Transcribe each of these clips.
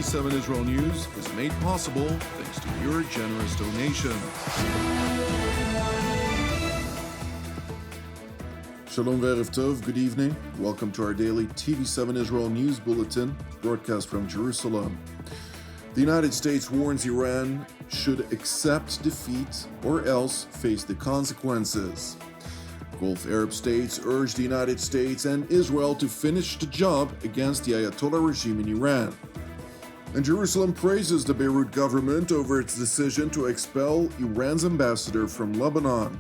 TV7 Israel News is made possible thanks to your generous donations. Shalom ve'erev tov, good evening. Welcome to our daily TV7 Israel News Bulletin, broadcast from Jerusalem. The United States warns Iran should accept defeat or else face the consequences. Gulf Arab states urge the United States and Israel to finish the job against the Ayatollah regime in Iran. And Jerusalem praises the Beirut government over its decision to expel Iran's ambassador from Lebanon.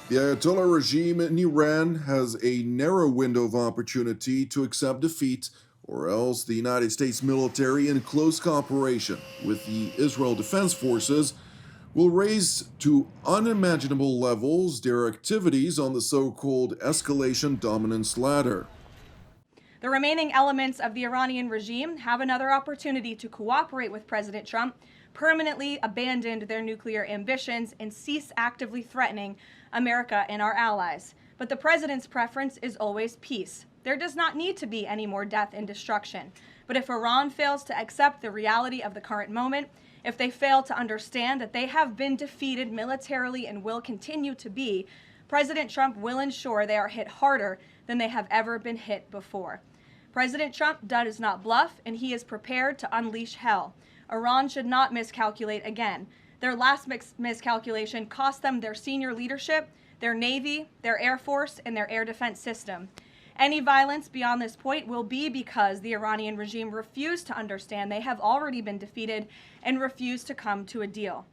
The Ayatollah regime in Iran has a narrow window of opportunity to accept defeat, or else the United States military, in close cooperation with the Israel Defense Forces, will raise to unimaginable levels their activities on the so-called escalation dominance ladder. The remaining elements of the Iranian regime have another opportunity to cooperate with President Trump, permanently abandon their nuclear ambitions, and cease actively threatening America and our allies. But the president's preference is always peace. There does not need to be any more death and destruction. But if Iran fails to accept the reality of the current moment, if they fail to understand that they have been defeated militarily and will continue to be, President Trump will ensure they are hit harder than they have ever been hit before. President Trump does not bluff, and he is prepared to unleash hell. Iran should not miscalculate again. Their last miscalculation cost them their senior leadership, their Navy, their Air Force, and their air defense system. Any violence beyond this point will be because the Iranian regime refused to understand they have already been defeated and refused to come to a deal.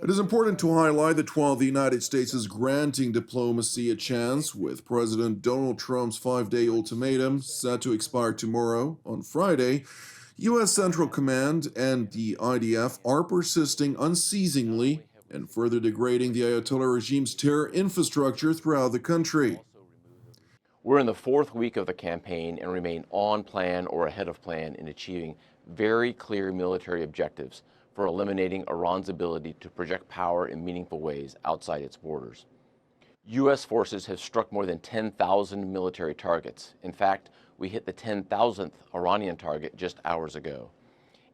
It is important to highlight that while the United States is granting diplomacy a chance, with President Donald Trump's 5-day ultimatum set to expire tomorrow, on Friday, U.S. Central Command and the IDF are persisting unceasingly and further degrading the Ayatollah regime's terror infrastructure throughout the country. We're in the fourth week of the campaign and remain on plan or ahead of plan in achieving very clear military objectives for eliminating Iran's ability to project power in meaningful ways outside its borders. U.S. forces have struck more than 10,000 military targets. In fact, we hit the 10,000th Iranian target just hours ago.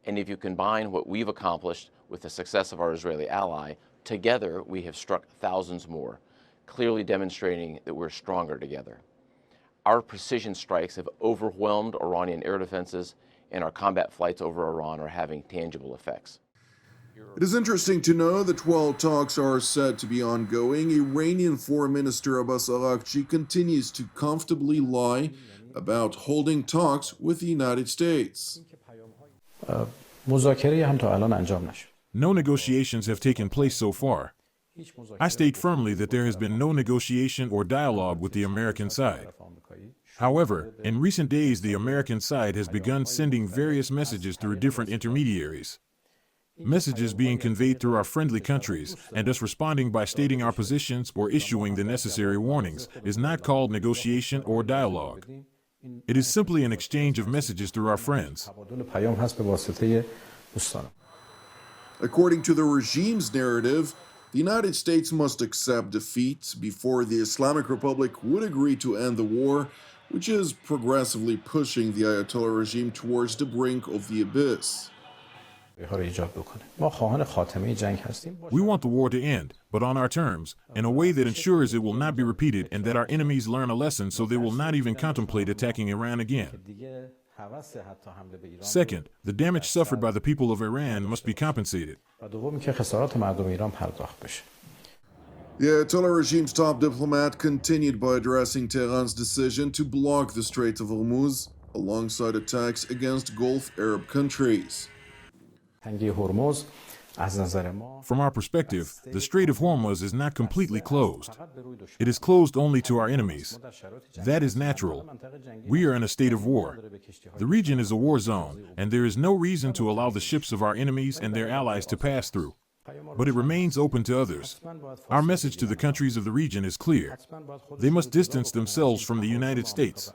And if you combine what we've accomplished with the success of our Israeli ally, together we have struck thousands more, clearly demonstrating that we're stronger together. Our precision strikes have overwhelmed Iranian air defenses, and our combat flights over Iran are having tangible effects. It is interesting to know that while talks are said to be ongoing, Iranian Foreign Minister Abbas Araghchi continues to comfortably lie about holding talks with the United States. No negotiations have taken place so far. I state firmly that there has been no negotiation or dialogue with the American side. However, in recent days, the American side has begun sending various messages through different intermediaries. Messages being conveyed through our friendly countries, and us responding by stating our positions or issuing the necessary warnings, is not called negotiation or dialogue. It is simply an exchange of messages through our friends. According to the regime's narrative, the United States must accept defeat before the Islamic Republic would agree to end the war, which is progressively pushing the Ayatollah regime towards the brink of the abyss. We want the war to end, but on our terms, in a way that ensures it will not be repeated and that our enemies learn a lesson so they will not even contemplate attacking Iran again. Second, the damage suffered by the people of Iran must be compensated. The Ayatollah regime's top diplomat continued by addressing Tehran's decision to block the Strait of Hormuz alongside attacks against Gulf Arab countries. From our perspective, the Strait of Hormuz is not completely closed. It is closed only to our enemies. That is natural. We are in a state of war. The region is a war zone, and there is no reason to allow the ships of our enemies and their allies to pass through. But it remains open to others. Our message to the countries of the region is clear. They must distance themselves from the United States.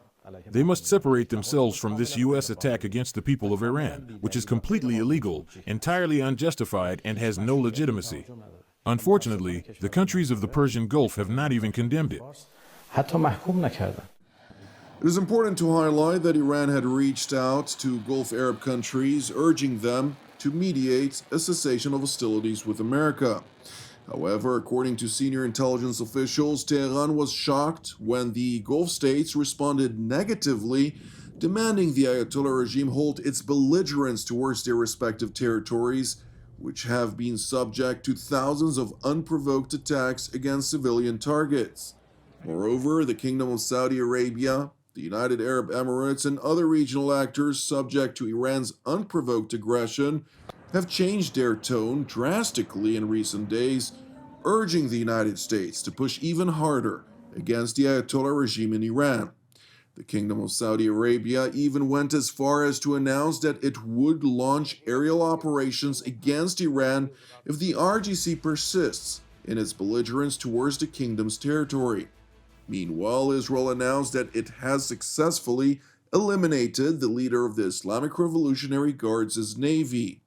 They must separate themselves from this U.S. attack against the people of Iran, which is completely illegal, entirely unjustified, and has no legitimacy. Unfortunately, the countries of the Persian Gulf have not even condemned it. It is important to highlight that Iran had reached out to Gulf Arab countries, urging them to mediate a cessation of hostilities with America. However, according to senior intelligence officials, Tehran was shocked when the Gulf states responded negatively, demanding the Ayatollah regime halt its belligerence towards their respective territories, which have been subject to thousands of unprovoked attacks against civilian targets. Moreover, the Kingdom of Saudi Arabia, the United Arab Emirates, and other regional actors subject to Iran's unprovoked aggression have changed their tone drastically in recent days, urging the United States to push even harder against the Ayatollah regime in Iran. The Kingdom of Saudi Arabia even went as far as to announce that it would launch aerial operations against Iran if the IRGC persists in its belligerence towards the kingdom's territory. Meanwhile, Israel announced that it has successfully eliminated the leader of the Islamic Revolutionary Guards' navy.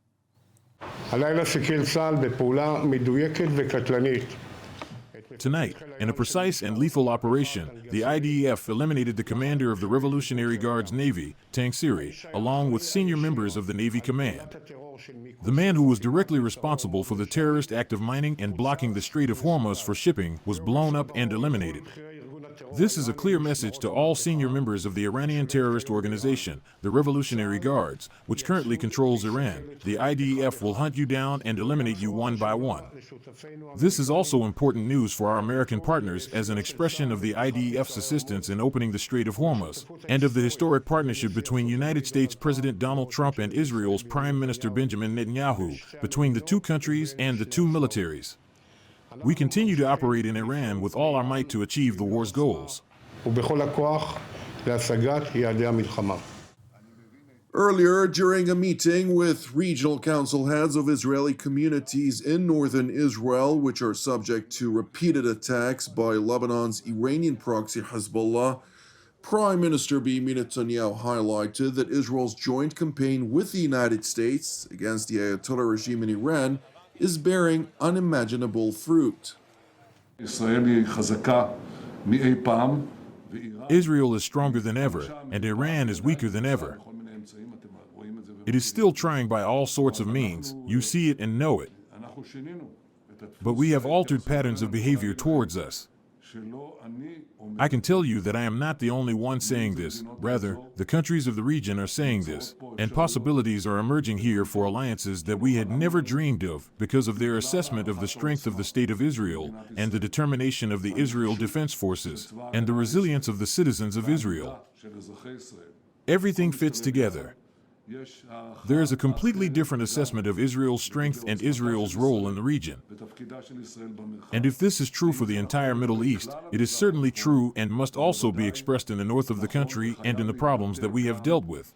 Tonight, in a precise and lethal operation, the IDF eliminated the commander of the Revolutionary Guards Navy, Tangsiri, along with senior members of the Navy Command. The man who was directly responsible for the terrorist act of mining and blocking the Strait of Hormuz for shipping was blown up and eliminated. This is a clear message to all senior members of the Iranian terrorist organization, the Revolutionary Guards, which currently controls Iran. The IDF will hunt you down and eliminate you one by one. This is also important news for our American partners as an expression of the IDF's assistance in opening the Strait of Hormuz, and of the historic partnership between United States President Donald Trump and Israel's Prime Minister Benjamin Netanyahu, between the two countries and the two militaries. We continue to operate in Iran with all our might to achieve the war's goals. Earlier, during a meeting with regional council heads of Israeli communities in northern Israel, which are subject to repeated attacks by Lebanon's Iranian proxy Hezbollah, Prime Minister Benjamin Netanyahu highlighted that Israel's joint campaign with the United States against the Ayatollah regime in Iran is bearing unimaginable fruit. Israel is stronger than ever, and Iran is weaker than ever. It is still trying by all sorts of means. You see it and know it. But we have altered patterns of behavior towards us. I can tell you that I am not the only one saying this. Rather, the countries of the region are saying this, and possibilities are emerging here for alliances that we had never dreamed of because of their assessment of the strength of the State of Israel and the determination of the Israel Defense Forces and the resilience of the citizens of Israel. Everything fits together. There is a completely different assessment of Israel's strength and Israel's role in the region. And if this is true for the entire Middle East, it is certainly true and must also be expressed in the north of the country and in the problems that we have dealt with.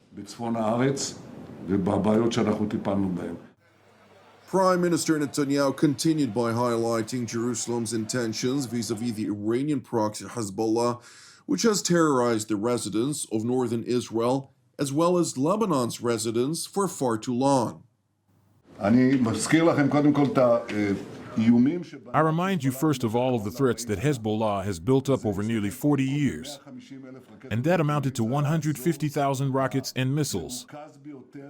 Prime Minister Netanyahu continued by highlighting Jerusalem's intentions vis-à-vis the Iranian proxy Hezbollah, which has terrorized the residents of northern Israel as well as Lebanon's residents for far too long. I remind you first of all of the threats that Hezbollah has built up over nearly 40 years, and that amounted to 150,000 rockets and missiles.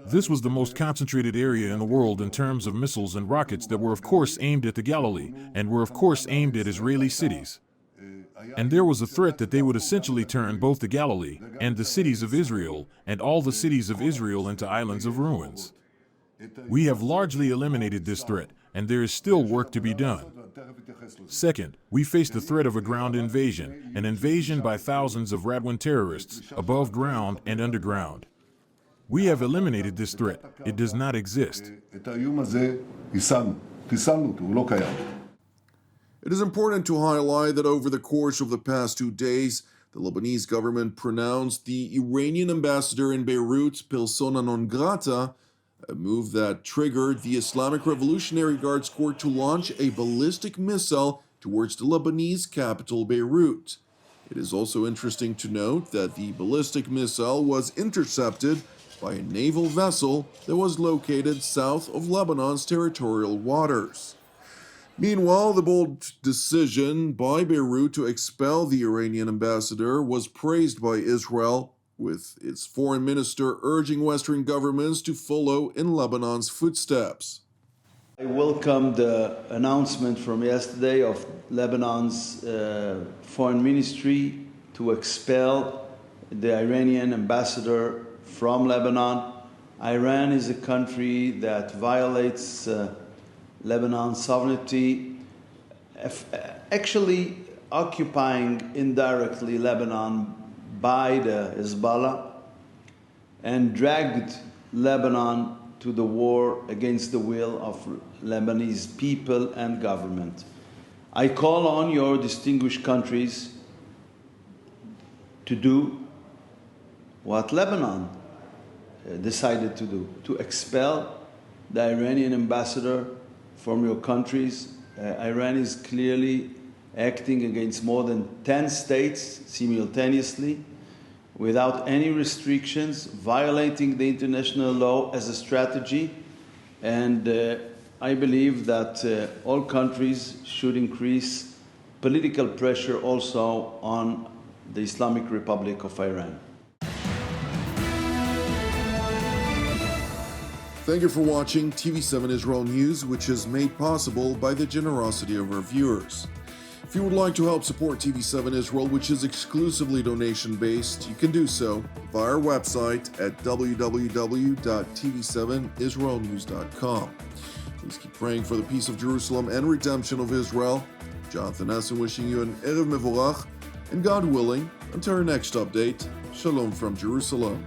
This was the most concentrated area in the world in terms of missiles and rockets that were of course aimed at the Galilee and were of course aimed at Israeli cities. And there was a threat that they would essentially turn both the Galilee and the cities of Israel and all the cities of Israel into islands of ruins. We have largely eliminated this threat, and there is still work to be done. Second, we face the threat of a ground invasion, an invasion by thousands of Radwan terrorists, above ground and underground. We have eliminated this threat. It does not exist. It is important to highlight that over the course of the past 2 days, the Lebanese government pronounced the Iranian ambassador in Beirut persona non grata, a move that triggered the Islamic Revolutionary Guards Corps to launch a ballistic missile towards the Lebanese capital Beirut. It is also interesting to note that the ballistic missile was intercepted by a naval vessel that was located south of Lebanon's territorial waters. Meanwhile, the bold decision by Beirut to expel the Iranian ambassador was praised by Israel, with its foreign minister urging Western governments to follow in Lebanon's footsteps. I welcome the announcement from yesterday of Lebanon's foreign ministry to expel the Iranian ambassador from Lebanon. Iran is a country that violates Lebanon's sovereignty, actually occupying indirectly Lebanon by the Hezbollah, and dragged Lebanon to the war against the will of Lebanese people and government. I call on your distinguished countries to do what Lebanon decided to do, to expel the Iranian ambassador from your countries. Iran is clearly acting against more than 10 states simultaneously, without any restrictions, violating the international law as a strategy. And I believe that all countries should increase political pressure also on the Islamic Republic of Iran. Thank you for watching TV7 Israel News, which is made possible by the generosity of our viewers. If you would like to help support TV7 Israel, which is exclusively donation-based, you can do so via our website at www.tv7israelnews.com. Please keep praying for the peace of Jerusalem and redemption of Israel. Jonathan Essen wishing you an Erev Mevorach, and God willing, until our next update, Shalom from Jerusalem.